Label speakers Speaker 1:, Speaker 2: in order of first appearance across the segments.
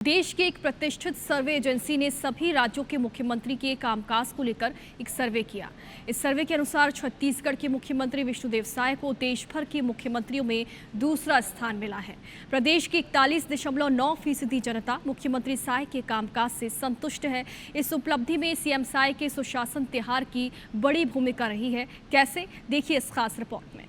Speaker 1: देश की एक प्रतिष्ठित सर्वे एजेंसी ने सभी राज्यों के मुख्यमंत्री के कामकाज को लेकर एक सर्वे किया। इस सर्वे के अनुसार छत्तीसगढ़ के मुख्यमंत्री विष्णुदेव साय को देश भर के मुख्यमंत्रियों में दूसरा स्थान मिला है। प्रदेश की 41.9% जनता मुख्यमंत्री साय के कामकाज से संतुष्ट है। इस उपलब्धि में सीएम साय के सुशासन त्योहार की बड़ी भूमिका रही है। कैसे, देखिए इस खास रिपोर्ट में।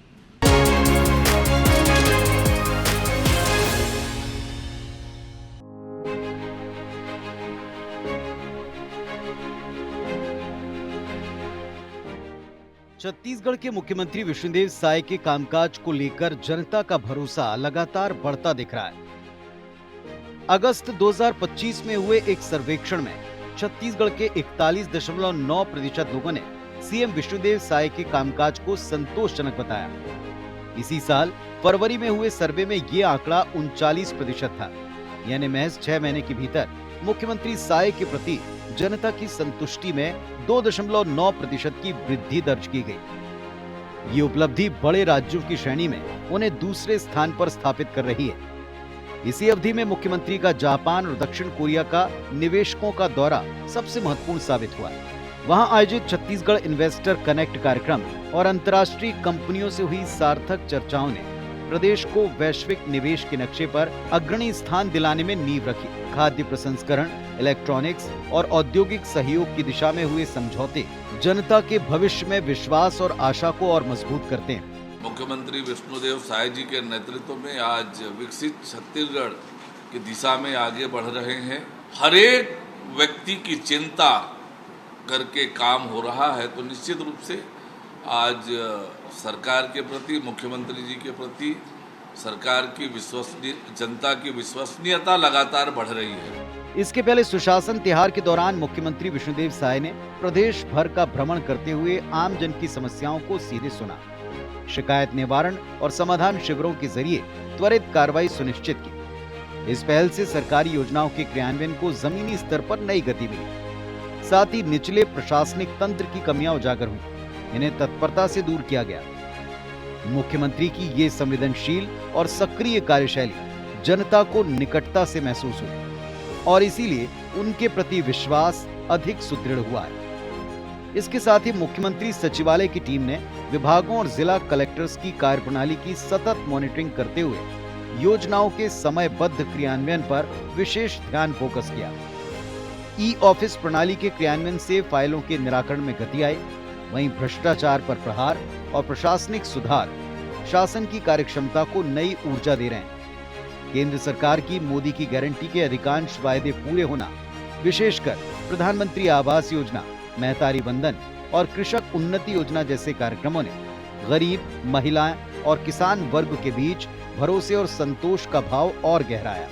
Speaker 2: छत्तीसगढ़ के मुख्यमंत्री विष्णुदेव साय के कामकाज को लेकर जनता का भरोसा लगातार बढ़ता दिख रहा है। अगस्त 2025 में हुए एक सर्वेक्षण में छत्तीसगढ़ के 41.9% लोगों ने सीएम विष्णुदेव साय के कामकाज को संतोषजनक बताया। इसी साल फरवरी में हुए सर्वे में ये आंकड़ा 39% था, यानी महज 6 महीने के भीतर मुख्यमंत्री साय के प्रति जनता की संतुष्टि में 2.9% की वृद्धि दर्ज की गई। ये उपलब्धि बड़े राज्यों की श्रेणी में उन्हें दूसरे स्थान पर स्थापित कर रही है। इसी अवधि में मुख्यमंत्री का जापान और दक्षिण कोरिया का निवेशकों का दौरा सबसे महत्वपूर्ण साबित हुआ। वहां आयोजित छत्तीसगढ़ इन्वेस्टर कनेक्ट कार्यक्रम और अंतर्राष्ट्रीय कंपनियों से हुई सार्थक चर्चाओं ने प्रदेश को वैश्विक निवेश के नक्शे पर अग्रणी स्थान दिलाने में नींव रखी। खाद्य प्रसंस्करण, इलेक्ट्रॉनिक्स और औद्योगिक सहयोग की दिशा में हुए समझौते जनता के भविष्य में विश्वास और आशा को और मजबूत करते हैं।
Speaker 3: मुख्यमंत्री विष्णुदेव साय जी के नेतृत्व में आज विकसित छत्तीसगढ़ की दिशा में आगे बढ़ रहे हैं। हर एक व्यक्ति की चिंता करके काम हो रहा है, तो निश्चित रूप से आज सरकार के प्रति, मुख्यमंत्री जी के प्रति सरकार की जनता की विश्वसनीयता लगातार बढ़ रही है।
Speaker 2: इसके पहले सुशासन त्योहार के दौरान मुख्यमंत्री विष्णुदेव साय ने प्रदेश भर का भ्रमण करते हुए आम जन की समस्याओं को सीधे सुना, शिकायत निवारण और समाधान शिविरों के जरिए त्वरित कार्रवाई सुनिश्चित की। इस पहल से सरकारी योजनाओं के क्रियान्वयन को जमीनी स्तर पर नई गति मिली। साथ ही निचले प्रशासनिक तंत्र की कमियां उजागर हुई, इन्हें तत्परता से दूर किया गया। मुख्यमंत्री की ये संवेदनशील और सक्रिय कार्यशैली जनता को निकटता से महसूस हुई और इसीलिए उनके प्रति विश्वास अधिक सुदृढ़ हुआ है। इसके साथ ही मुख्यमंत्री सचिवालय की टीम ने विभागों और जिला कलेक्टर्स की कार्यप्रणाली की सतत मॉनिटरिंग करते हुए योजनाओं के समयबद्ध क्रियान्वयन पर विशेष ध्यान फोकस किया। ई ऑफिस प्रणाली के क्रियान्वयन से फाइलों के निराकरण में गति आई, वहीं भ्रष्टाचार पर प्रहार और प्रशासनिक सुधार शासन की कार्यक्षमता को नई ऊर्जा दे रहे हैं। केंद्र सरकार की मोदी की गारंटी के अधिकांश वायदे पूरे होना, विशेषकर प्रधानमंत्री आवास योजना, महतारी वंदन और कृषक उन्नति योजना जैसे कार्यक्रमों ने गरीब, महिलाएं और किसान वर्ग के बीच भरोसे और संतोष का भाव और गहराया।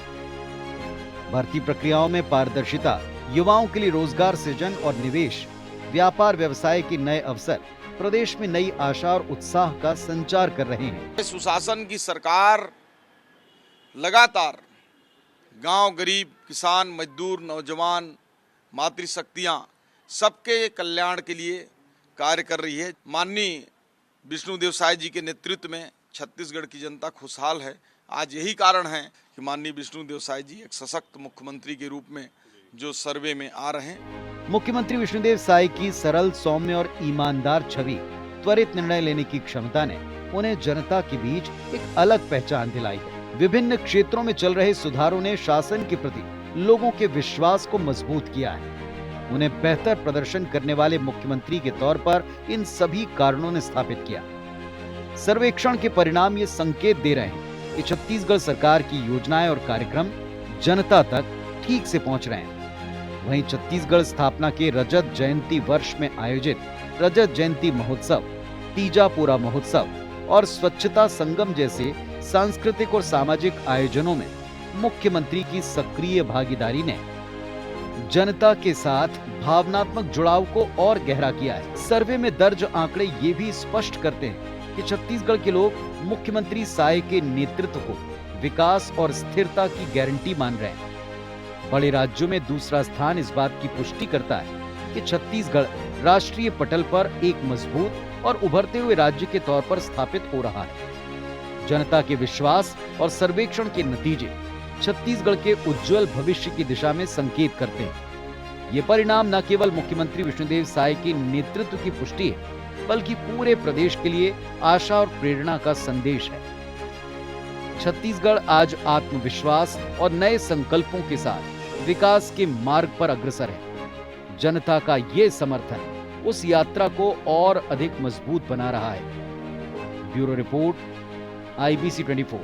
Speaker 2: भर्ती प्रक्रियाओं में पारदर्शिता, युवाओं के लिए रोजगार सृजन और निवेश, व्यापार व्यवसाय के नए अवसर प्रदेश में नई आशा और उत्साह का संचार कर रहे हैं।
Speaker 4: सुशासन की सरकार लगातार गांव, गरीब, किसान, मजदूर, नौजवान, मातृशक्तियां सबके कल्याण के लिए कार्य कर रही है। माननीय विष्णुदेव साय जी के नेतृत्व में छत्तीसगढ़ की जनता खुशहाल है। आज यही कारण है कि माननीय विष्णुदेव साय जी एक सशक्त मुख्यमंत्री के रूप में जो सर्वे में आ रहे हैं।
Speaker 2: मुख्यमंत्री विष्णुदेव साय की सरल, सौम्य और ईमानदार छवि, त्वरित निर्णय लेने की क्षमता ने उन्हें जनता के बीच एक अलग पहचान दिलाई है। विभिन्न क्षेत्रों में चल रहे सुधारों ने शासन के प्रति लोगों के विश्वास को मजबूत किया है। उन्हें बेहतर प्रदर्शन करने वाले मुख्यमंत्री के तौर पर इन सभी कारणों ने स्थापित किया। सर्वेक्षण के परिणाम ये संकेत दे रहे हैं कि छत्तीसगढ़ सरकार की योजनाएं और कार्यक्रम जनता तक ठीक से पहुंच रहे हैं। वहीं छत्तीसगढ़ स्थापना के रजत जयंती वर्ष में आयोजित रजत जयंती महोत्सव, तीजापुरा महोत्सव और स्वच्छता संगम जैसे सांस्कृतिक और सामाजिक आयोजनों में मुख्यमंत्री की सक्रिय भागीदारी ने जनता के साथ भावनात्मक जुड़ाव को और गहरा किया है। सर्वे में दर्ज आंकड़े ये भी स्पष्ट करते हैं कि छत्तीसगढ़ के लोग मुख्यमंत्री साय के नेतृत्व को विकास और स्थिरता की गारंटी मान रहे हैं। बड़े राज्यों में दूसरा स्थान इस बात की पुष्टि करता है कि छत्तीसगढ़ राष्ट्रीय पटल पर एक मजबूत और उभरते हुए राज्य के तौर पर स्थापित हो रहा है। जनता के विश्वास और सर्वेक्षण के नतीजे छत्तीसगढ़ के उज्जवल भविष्य की दिशा में संकेत करते हैं। ये परिणाम न केवल मुख्यमंत्री विष्णुदेव साय के नेतृत्व की पुष्टि है, बल्कि पूरे प्रदेश के लिए आशा और प्रेरणा का संदेश है। छत्तीसगढ़ आज आत्मविश्वास और नए संकल्पों के साथ विकास के मार्ग पर अग्रसर है। जनता का ये समर्थन उस यात्रा को और अधिक मजबूत बना रहा है। Bureau report, IBC 24।